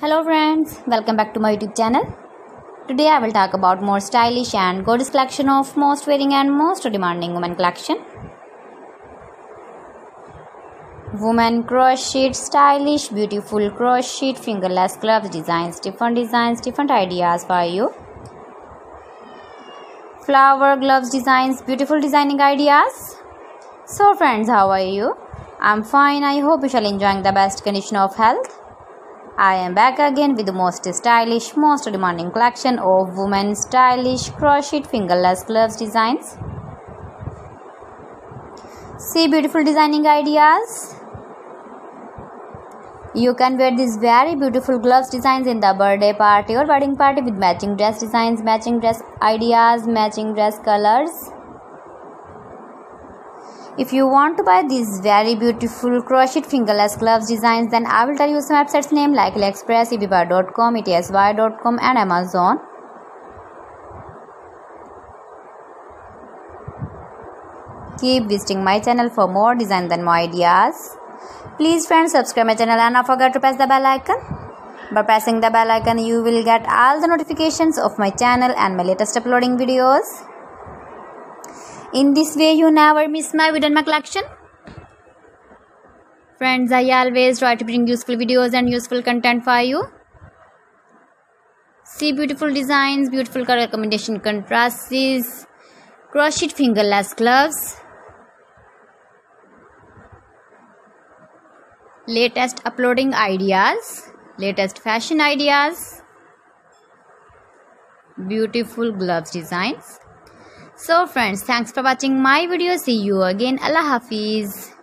Hello friends, welcome back to my YouTube channel. Today I will talk about more stylish and gorgeous collection of most wearing and most demanding women collection. Women crocheted, stylish, beautiful crocheted, fingerless gloves designs, different ideas for you. Flower gloves designs, beautiful designing ideas. So friends, how are you? I'm fine. I hope you shall enjoying the best condition of health. I am back again with the most stylish, most demanding collection of women's stylish crocheted fingerless gloves designs. See beautiful designing ideas. You can wear these very beautiful gloves designs in the birthday party or wedding party with matching dress designs, matching dress ideas, matching dress colors. If you want to buy these very beautiful crocheted fingerless gloves designs, then I will tell you some websites name like AliExpress, eBay.com, etsy.com and Amazon. Keep visiting my channel for more designs and more ideas. Please friends, subscribe my channel and not forget to press the bell icon. By pressing the bell icon, you will get all the notifications of my channel and my latest uploading videos. In this way, you never miss my video and my collection. Friends, I always try to bring useful videos and useful content for you. See beautiful designs, beautiful color combination contrasts, crocheted fingerless gloves, latest uploading ideas, latest fashion ideas, beautiful gloves designs. So friends, thanks for watching my video. See you again. Allah Hafiz.